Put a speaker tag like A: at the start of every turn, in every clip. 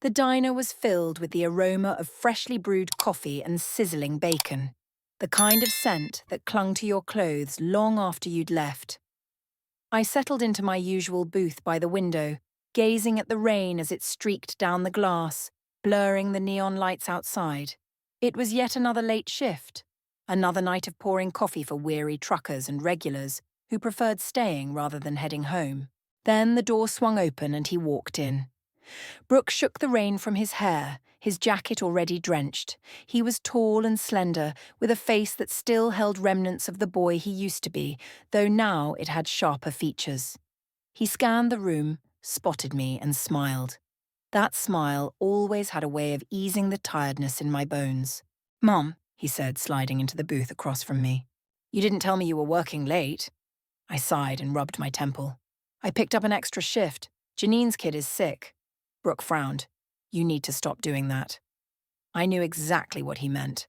A: The diner was filled with the aroma of freshly brewed coffee and sizzling bacon, the kind of scent that clung to your clothes long after you'd left. I settled into my usual booth by the window, gazing at the rain as it streaked down the glass, blurring the neon lights outside. It was yet another late shift, another night of pouring coffee for weary truckers and regulars who preferred staying rather than heading home. Then the door swung open and he walked in. Brooke shook the rain from his hair, his jacket already drenched. He was tall and slender, with a face that still held remnants of the boy he used to be, though now it had sharper features. He scanned the room, spotted me, and smiled. That smile always had a way of easing the tiredness in my bones. "Mom," he said, sliding into the booth across from me. "You didn't tell me you were working late." I sighed and rubbed my temple. "I picked up an extra shift. Janine's kid is sick." Brooke frowned. "You need to stop doing that." I knew exactly what he meant.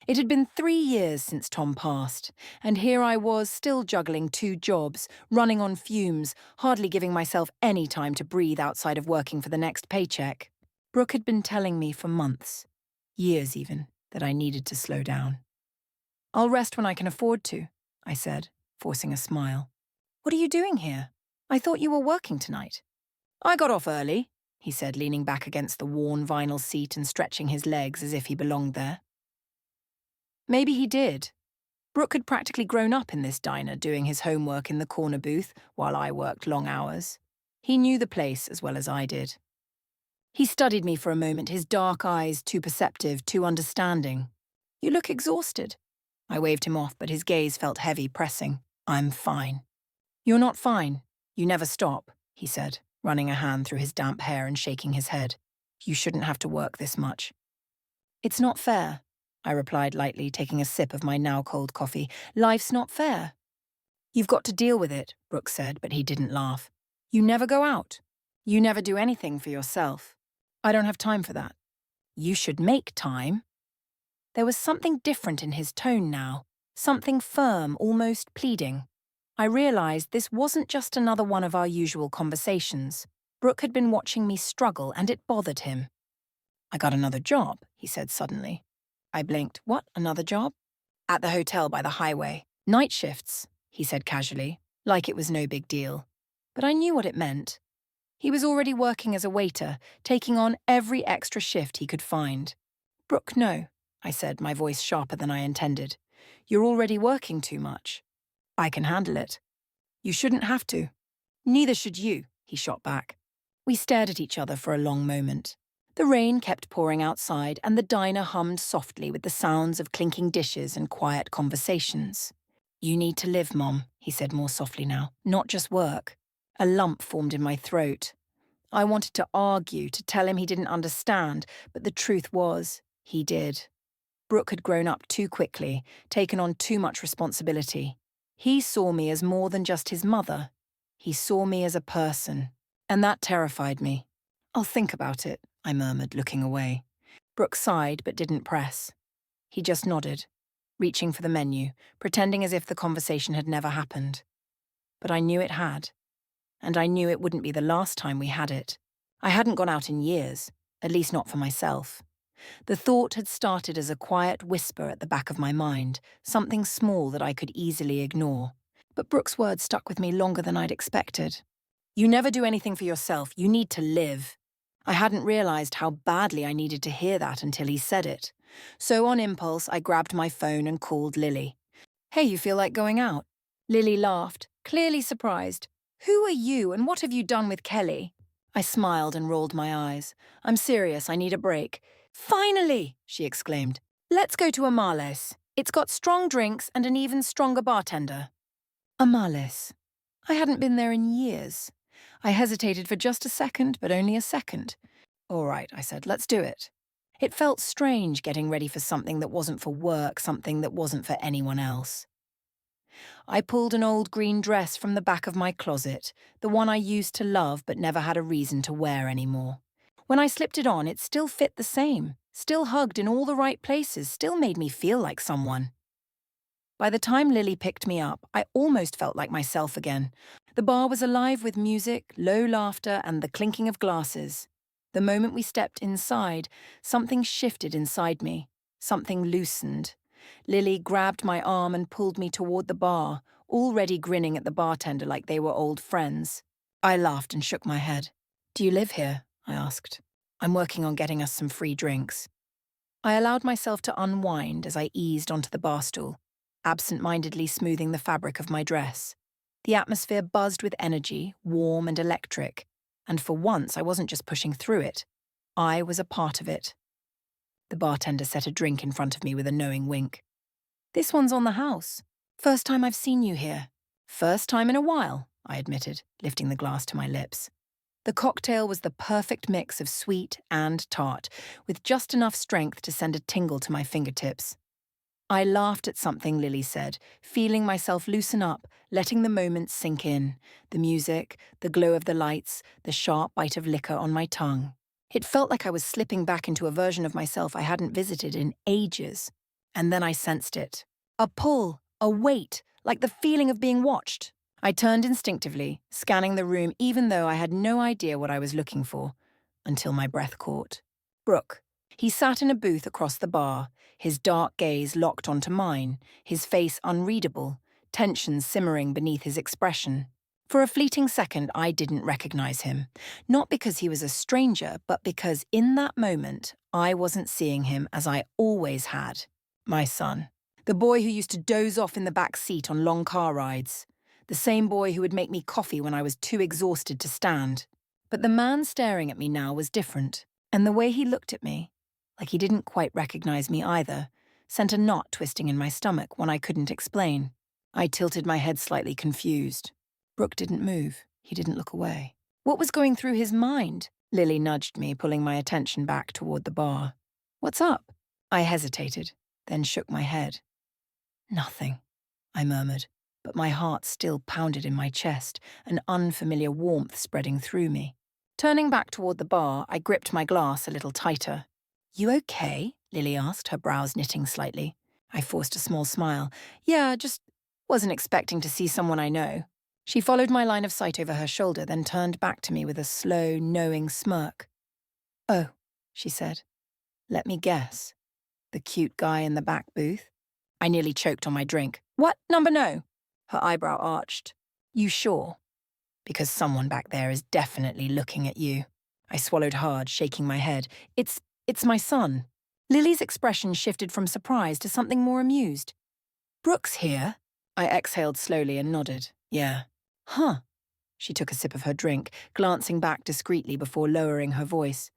A: It had been 3 years since Tom passed, and here I was still juggling 2 jobs, running on fumes, hardly giving myself any time to breathe outside of working for the next paycheck. Brooke had been telling me for months, years even, that I needed to slow down. "I'll rest when I can afford to," I said, forcing a smile. "What are you doing here? I thought you were working tonight." "I got off early," he said, leaning back against the worn vinyl seat and stretching his legs as if he belonged there. Maybe he did. Brooke had practically grown up in this diner, doing his homework in the corner booth while I worked long hours. He knew the place as well as I did. He studied me for a moment, his dark eyes too perceptive, too understanding. "You look exhausted." I waved him off, but his gaze felt heavy, pressing. "I'm fine." "You're not fine. You never stop," he said, running a hand through his damp hair and shaking his head. "You shouldn't have to work this much." "It's not fair," I replied lightly, taking a sip of my now cold coffee. "Life's not fair." "You've got to deal with it," Brooke said, but he didn't laugh. "You never go out. You never do anything for yourself. I don't have time for that." "You should make time." There was something different in his tone now, something firm, almost pleading. I realized this wasn't just another one of our usual conversations. Brooke had been watching me struggle, and it bothered him. "I got another job," he said suddenly. I blinked. "What, another job?" "At the hotel by the highway. Night shifts," he said casually, like it was no big deal. But I knew what it meant. He was already working as a waiter, taking on every extra shift he could find. "Brooke, no," I said, my voice sharper than I intended. "You're already working too much. I can handle it." "You shouldn't have to." "Neither should you," he shot back. We stared at each other for a long moment. The rain kept pouring outside, and the diner hummed softly with the sounds of clinking dishes and quiet conversations. "You need to live, Mom," he said more softly now, "not just work." A lump formed in my throat. I wanted to argue, to tell him he didn't understand, but the truth was, he did. Brooke had grown up too quickly, taken on too much responsibility. He saw me as more than just his mother. He saw me as a person, and that terrified me. "I'll think about it," I murmured, looking away. Brooke sighed but didn't press. He just nodded, reaching for the menu, pretending as if the conversation had never happened. But I knew it had, and I knew it wouldn't be the last time we had it. I hadn't gone out in years, at least not for myself. The thought had started as a quiet whisper at the back of my mind, something small that I could easily ignore. But Brooke's words stuck with me longer than I'd expected. "You never do anything for yourself. You need to live." I hadn't realized how badly I needed to hear that until he said it. So on impulse, I grabbed my phone and called Lily. "Hey, you feel like going out?" Lily laughed, clearly surprised. "Who are you and what have you done with Kelly?" I smiled and rolled my eyes. "I'm serious, I need a break." "Finally!" she exclaimed. "Let's go to Amales. It's got strong drinks and an even stronger bartender." Amales. I hadn't been there in years. I hesitated for just a second, but only a second. "All right," I said, "let's do it." It felt strange getting ready for something that wasn't for work, something that wasn't for anyone else. I pulled an old green dress from the back of my closet, the one I used to love but never had a reason to wear anymore. When I slipped it on, it still fit the same, still hugged in all the right places, still made me feel like someone. By the time Lily picked me up, I almost felt like myself again. The bar was alive with music, low laughter, and the clinking of glasses. The moment we stepped inside, something shifted inside me. Something loosened. Lily grabbed my arm and pulled me toward the bar, already grinning at the bartender like they were old friends. I laughed and shook my head. "Do you live here?" I asked. "I'm working on getting us some free drinks." I allowed myself to unwind as I eased onto the bar stool, absent-mindedly smoothing the fabric of my dress. The atmosphere buzzed with energy, warm and electric, and for once I wasn't just pushing through it. I was a part of it. The bartender set a drink in front of me with a knowing wink. "This one's on the house. First time I've seen you here." "First time in a while," I admitted, lifting the glass to my lips. The cocktail was the perfect mix of sweet and tart, with just enough strength to send a tingle to my fingertips. I laughed at something Lily said, feeling myself loosen up, letting the moment sink in. The music, the glow of the lights, the sharp bite of liquor on my tongue. It felt like I was slipping back into a version of myself I hadn't visited in ages. And then I sensed it. A pull, a weight, like the feeling of being watched. I turned instinctively, scanning the room even though I had no idea what I was looking for, until my breath caught. Brooke. He sat in a booth across the bar, his dark gaze locked onto mine, his face unreadable, tension simmering beneath his expression. For a fleeting second, I didn't recognize him. Not because he was a stranger, but because in that moment, I wasn't seeing him as I always had. My son. The boy who used to doze off in the back seat on long car rides. The same boy who would make me coffee when I was too exhausted to stand. But the man staring at me now was different, and the way he looked at me, like he didn't quite recognize me either, sent a knot twisting in my stomach, one I couldn't explain. I tilted my head slightly confused. Brooke didn't move. He didn't look away. What was going through his mind? Lily nudged me, pulling my attention back toward the bar. "What's up?" I hesitated, then shook my head. "Nothing," I murmured, but my heart still pounded in my chest, an unfamiliar warmth spreading through me. Turning back toward the bar, I gripped my glass a little tighter. "You okay?" Lily asked, her brows knitting slightly. I forced a small smile. "Yeah, just wasn't expecting to see someone I know." She followed my line of sight over her shoulder, then turned back to me with a slow, knowing smirk. "Oh," she said. "Let me guess. The cute guy in the back booth?" I nearly choked on my drink. "What? Number no?" Her eyebrow arched. "You sure?" "Because someone back there is definitely looking at you." I swallowed hard, shaking my head. It's my son." Lily's expression shifted from surprise to something more amused. "Brooke's here?" I exhaled slowly and nodded. "Yeah." "Huh." She took a sip of her drink, glancing back discreetly before lowering her voice.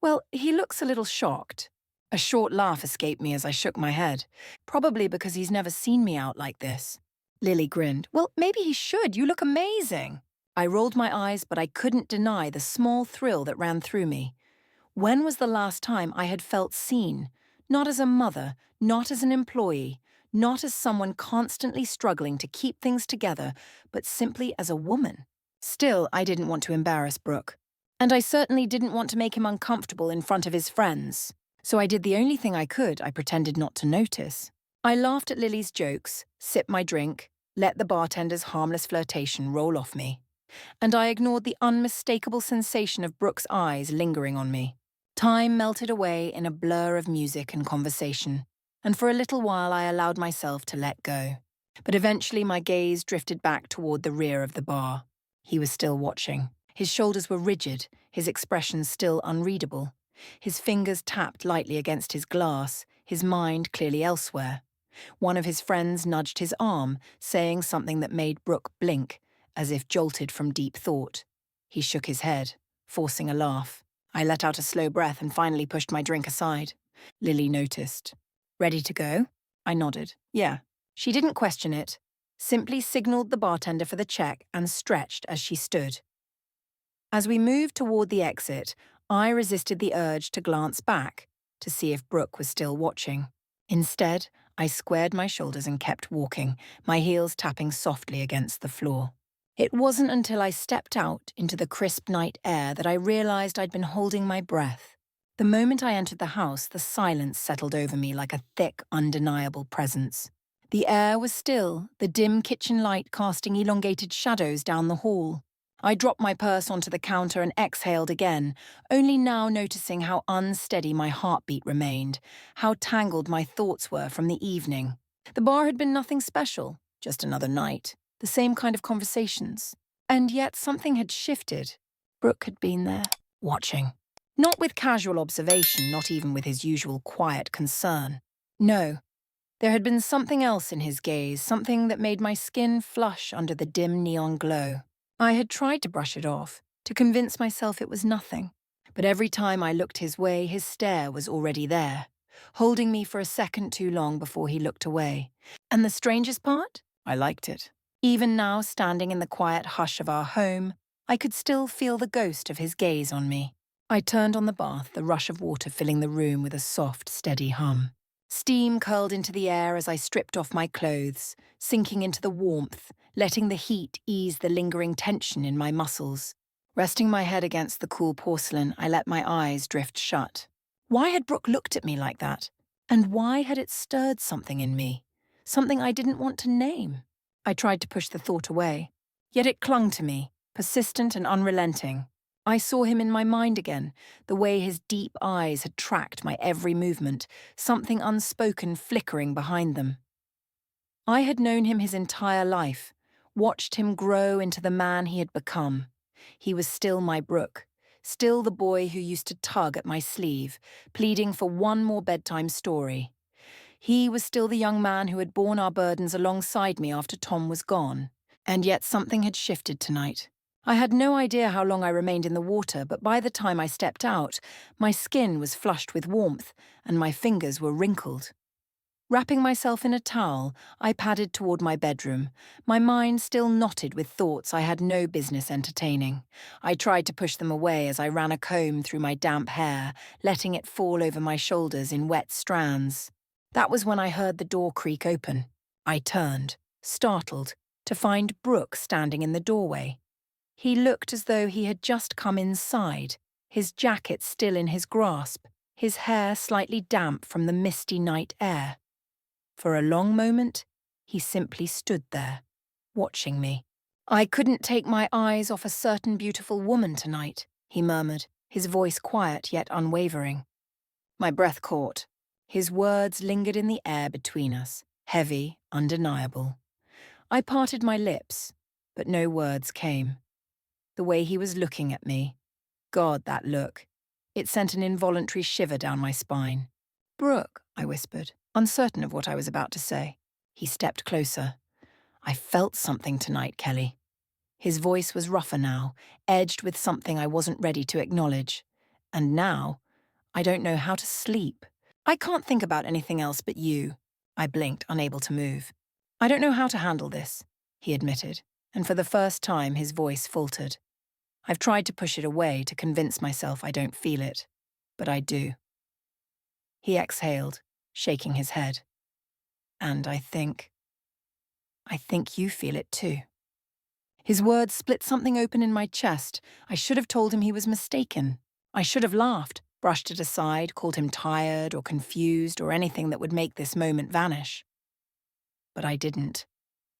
A: "Well, he looks a little shocked." A short laugh escaped me as I shook my head. "Probably because he's never seen me out like this." Lily grinned. "Well, maybe he should. You look amazing." I rolled my eyes, but I couldn't deny the small thrill that ran through me. When was the last time I had felt seen? Not as a mother, not as an employee, not as someone constantly struggling to keep things together, but simply as a woman. Still, I didn't want to embarrass Brooke. And I certainly didn't want to make him uncomfortable in front of his friends. So I did the only thing I could. I pretended not to notice. I laughed at Lily's jokes, sipped my drink, let the bartender's harmless flirtation roll off me. And I ignored the unmistakable sensation of Brooke's eyes lingering on me. Time melted away in a blur of music and conversation, and for a little while I allowed myself to let go. But eventually my gaze drifted back toward the rear of the bar. He was still watching. His shoulders were rigid, his expression still unreadable. His fingers tapped lightly against his glass, his mind clearly elsewhere. One of his friends nudged his arm, saying something that made Brooke blink, as if jolted from deep thought. He shook his head, forcing a laugh. I let out a slow breath and finally pushed my drink aside. Lily noticed. "Ready to go?" I nodded. "Yeah." She didn't question it, simply signaled the bartender for the check and stretched as she stood. As we moved toward the exit, I resisted the urge to glance back to see if Brooke was still watching. Instead, I squared my shoulders and kept walking, my heels tapping softly against the floor. It wasn't until I stepped out into the crisp night air that I realized I'd been holding my breath. The moment I entered the house, the silence settled over me like a thick, undeniable presence. The air was still, the dim kitchen light casting elongated shadows down the hall. I dropped my purse onto the counter and exhaled again, only now noticing how unsteady my heartbeat remained, how tangled my thoughts were from the evening. The bar had been nothing special, just another night, the same kind of conversations. And yet something had shifted. Brooke had been there, watching. Not with casual observation, not even with his usual quiet concern. No, there had been something else in his gaze, something that made my skin flush under the dim neon glow. I had tried to brush it off, to convince myself it was nothing. But every time I looked his way, his stare was already there, holding me for a second too long before he looked away. And the strangest part? I liked it. Even now, standing in the quiet hush of our home, I could still feel the ghost of his gaze on me. I turned on the bath, the rush of water filling the room with a soft, steady hum. Steam curled into the air as I stripped off my clothes, sinking into the warmth, letting the heat ease the lingering tension in my muscles. Resting my head against the cool porcelain, I let my eyes drift shut. Why had Brooke looked at me like that? And why had it stirred something in me? Something I didn't want to name. I tried to push the thought away, yet it clung to me, persistent and unrelenting. I saw him in my mind again, the way his deep eyes had tracked my every movement, something unspoken flickering behind them. I had known him his entire life, watched him grow into the man he had become. He was still my Brooke, still the boy who used to tug at my sleeve, pleading for one more bedtime story. He was still the young man who had borne our burdens alongside me after Tom was gone. And yet something had shifted tonight. I had no idea how long I remained in the water, but by the time I stepped out, my skin was flushed with warmth and my fingers were wrinkled. Wrapping myself in a towel, I padded toward my bedroom, my mind still knotted with thoughts I had no business entertaining. I tried to push them away as I ran a comb through my damp hair, letting it fall over my shoulders in wet strands. That was when I heard the door creak open. I turned, startled, to find Brooke standing in the doorway. He looked as though he had just come inside, his jacket still in his grasp, his hair slightly damp from the misty night air. For a long moment, he simply stood there, watching me. "I couldn't take my eyes off a certain beautiful woman tonight," he murmured, his voice quiet yet unwavering. My breath caught. His words lingered in the air between us, heavy, undeniable. I parted my lips, but no words came. The way he was looking at me, God, that look. It sent an involuntary shiver down my spine. "Brooke," I whispered, uncertain of what I was about to say. He stepped closer. "I felt something tonight, Kelly." His voice was rougher now, edged with something I wasn't ready to acknowledge. And now, I don't know how to sleep. "I can't think about anything else but you." I blinked, unable to move. "I don't know how to handle this," he admitted, and for the first time his voice faltered. I've tried to push it away to convince myself I don't feel it, but I do. He exhaled, shaking his head. "And I think you feel it too." His words split something open in my chest. I should have told him he was mistaken. I should have laughed, brushed it aside, called him tired or confused or anything that would make this moment vanish. But I didn't,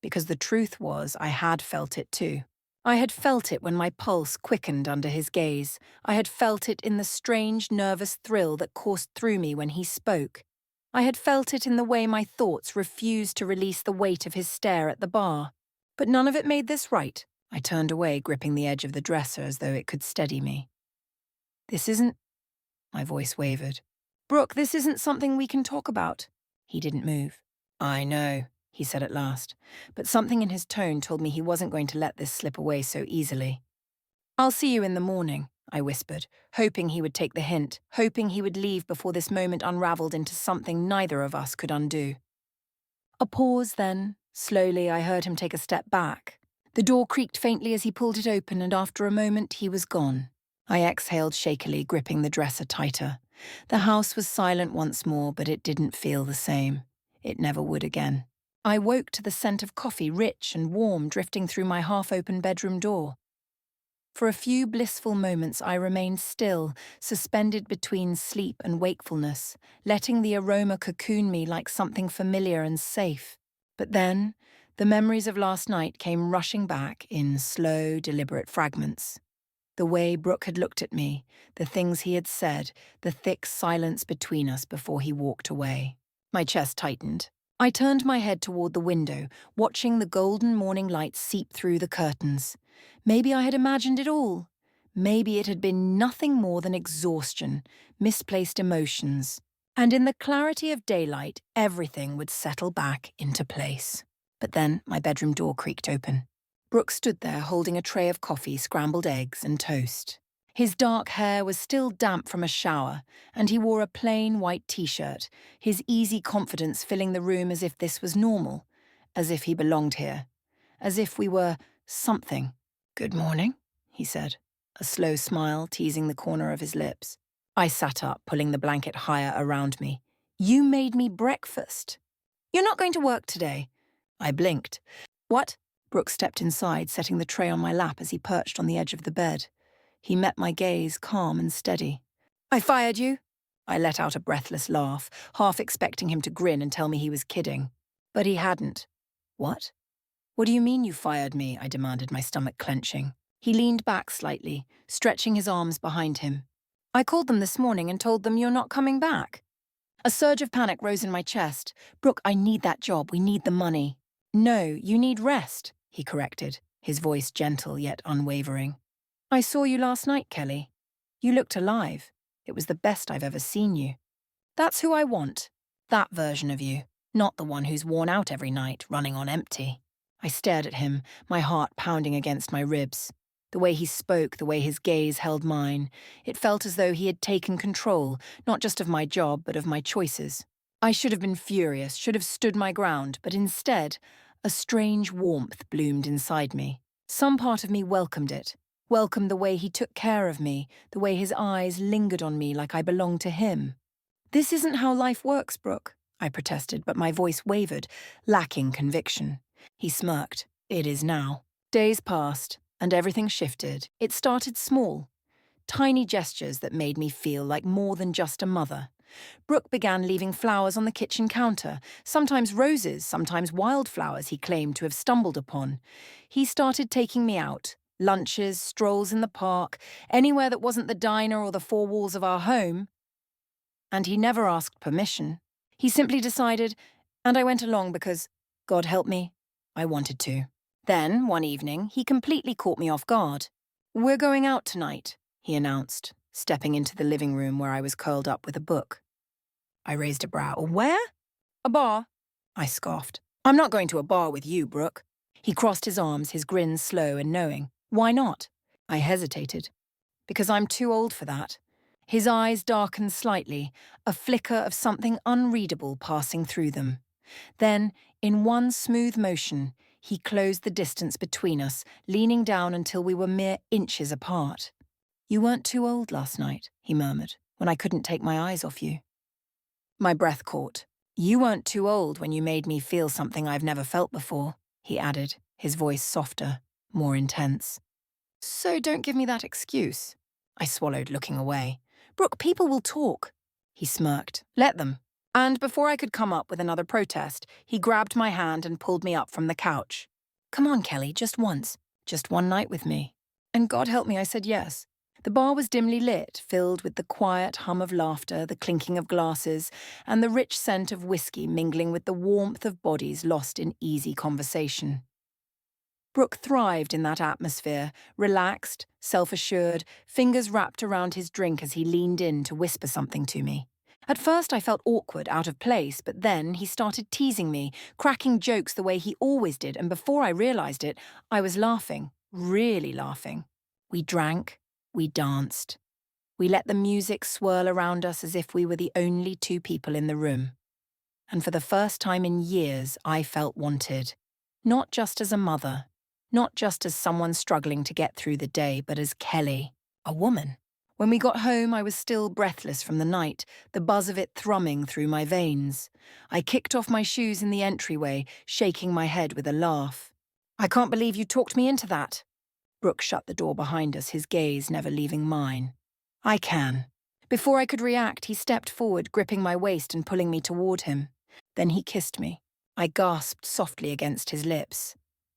A: because the truth was I had felt it too. I had felt it when my pulse quickened under his gaze. I had felt it in the strange, nervous thrill that coursed through me when he spoke. I had felt it in the way my thoughts refused to release the weight of his stare at the bar. But none of it made this right. I turned away, gripping the edge of the dresser as though it could steady me. "This isn't—" My voice wavered. "Brooke, this isn't something we can talk about." He didn't move. "I know," he said at last, but something in his tone told me he wasn't going to let this slip away so easily. "I'll see you in the morning," I whispered, hoping he would take the hint, hoping he would leave before this moment unraveled into something neither of us could undo. A pause then. Slowly, I heard him take a step back. The door creaked faintly as he pulled it open, and after a moment, he was gone. I exhaled shakily, gripping the dresser tighter. The house was silent once more, but it didn't feel the same. It never would again. I woke to the scent of coffee, rich and warm, drifting through my half-open bedroom door. For a few blissful moments I remained still, suspended between sleep and wakefulness, letting the aroma cocoon me like something familiar and safe. But then, The memories of last night came rushing back in slow, deliberate fragments. The way Brooke had looked at me, the things he had said, the thick silence between us before he walked away. My chest tightened. I turned my head toward the window, watching the golden morning light seep through the curtains. Maybe I had imagined it all. Maybe it had been nothing more than exhaustion, misplaced emotions. And in the clarity of daylight, everything would settle back into place. But then my bedroom door creaked open. Brooke stood there holding a tray of coffee, scrambled eggs, and toast. His dark hair was still damp from a shower, and he wore a plain white t-shirt, his easy confidence filling the room as if this was normal, as if he belonged here, as if we were something. "Good morning," he said, a slow smile teasing the corner of his lips. I sat up, pulling the blanket higher around me. "You made me breakfast." "You're not going to work today." I blinked. "What?" Brooke stepped inside, setting the tray on my lap as he perched on the edge of the bed. He met my gaze, calm and steady. "I fired you?" I let out a breathless laugh, half expecting him to grin and tell me he was kidding. But he hadn't. "What? What do you mean you fired me?" I demanded, my stomach clenching. He leaned back slightly, stretching his arms behind him. "I called them this morning and told them you're not coming back." A surge of panic rose in my chest. "Brooke, I need that job. We need the money." "No, you need rest," he corrected, his voice gentle yet unwavering. "I saw you last night, Kelly. You looked alive. It was the best I've ever seen you. That's who I want. That version of you, not the one who's worn out every night, running on empty." I stared at him, my heart pounding against my ribs. The way he spoke, the way his gaze held mine, it felt as though he had taken control, not just of my job, but of my choices. I should have been furious, should have stood my ground, but instead, a strange warmth bloomed inside me. Some part of me welcomed it. Welcomed the way he took care of me, the way his eyes lingered on me like I belonged to him. "This isn't how life works, Brooke," I protested, but my voice wavered, lacking conviction. He smirked. "It is now." Days passed, and everything shifted. It started small. Tiny gestures that made me feel like more than just a mother. Brooke began leaving flowers on the kitchen counter, sometimes roses, sometimes wildflowers he claimed to have stumbled upon. He started taking me out. Lunches, strolls in the park, anywhere that wasn't the diner or the four walls of our home. And he never asked permission. He simply decided, and I went along because, God help me, I wanted to. Then, one evening, he completely caught me off guard. "We're going out tonight," he announced, stepping into the living room where I was curled up with a book. I raised a brow. "Where?" "A bar," I scoffed. "I'm not going to a bar with you, Brooke." He crossed his arms, his grin slow and knowing. "Why not?" I hesitated. "Because I'm too old for that." His eyes darkened slightly, a flicker of something unreadable passing through them. Then, in one smooth motion, he closed the distance between us, leaning down until we were mere inches apart. "You weren't too old last night," he murmured, "when I couldn't take my eyes off you." My breath caught. "You weren't too old when you made me feel something I've never felt before," he added, his voice softer, more intense. "So don't give me that excuse." I swallowed, looking away. "Brooke, people will talk." He smirked. "Let them." And before I could come up with another protest, he grabbed my hand and pulled me up from the couch. "Come on, Kelly, just once. Just one night with me." And God help me, I said yes. The bar was dimly lit, filled with the quiet hum of laughter, the clinking of glasses, and the rich scent of whiskey mingling with the warmth of bodies lost in easy conversation. Brooke thrived in that atmosphere, relaxed, self-assured, fingers wrapped around his drink as he leaned in to whisper something to me. At first I felt awkward, out of place, but then he started teasing me, cracking jokes the way he always did, and before I realized it, I was laughing, really laughing. We drank, we danced. We let the music swirl around us as if we were the only two people in the room. And for the first time in years, I felt wanted. Not just as a mother. Not just as someone struggling to get through the day, but as Kelly, a woman. When we got home, I was still breathless from the night, the buzz of it thrumming through my veins. I kicked off my shoes in the entryway, shaking my head with a laugh. "I can't believe you talked me into that." Brooke shut the door behind us, his gaze never leaving mine. "I can." Before I could react, he stepped forward, gripping my waist and pulling me toward him. Then he kissed me. I gasped softly against his lips,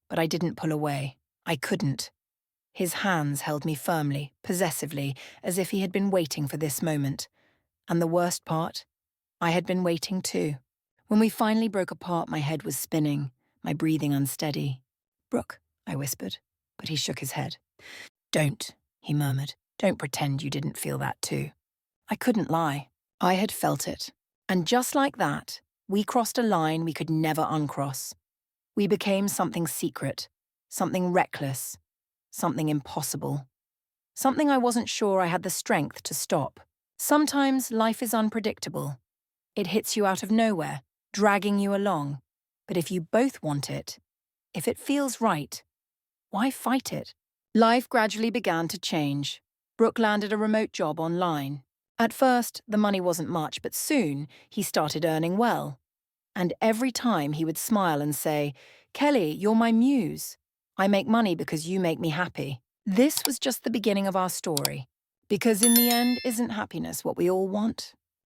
A: but I didn't pull away. I couldn't. His hands held me firmly, possessively, as if he had been waiting for this moment. And the worst part? I had been waiting too. When we finally broke apart, my head was spinning, my breathing unsteady. "Brooke," I whispered, but he shook his head. "Don't," he murmured. "Don't pretend you didn't feel that too." I couldn't lie. I had felt it. And just like that, we crossed a line we could never uncross. We became something secret, something reckless, something impossible. Something I wasn't sure I had the strength to stop. Sometimes life is unpredictable. It hits you out of nowhere, dragging you along. But if you both want it, if it feels right, why fight it? Life gradually began to change. Brooke landed a remote job online. At first, the money wasn't much, but soon he started earning well. And every time he would smile and say, "Kelly, you're my muse. I make money because you make me happy." This was just the beginning of our story. Because in the end, isn't happiness what we all want?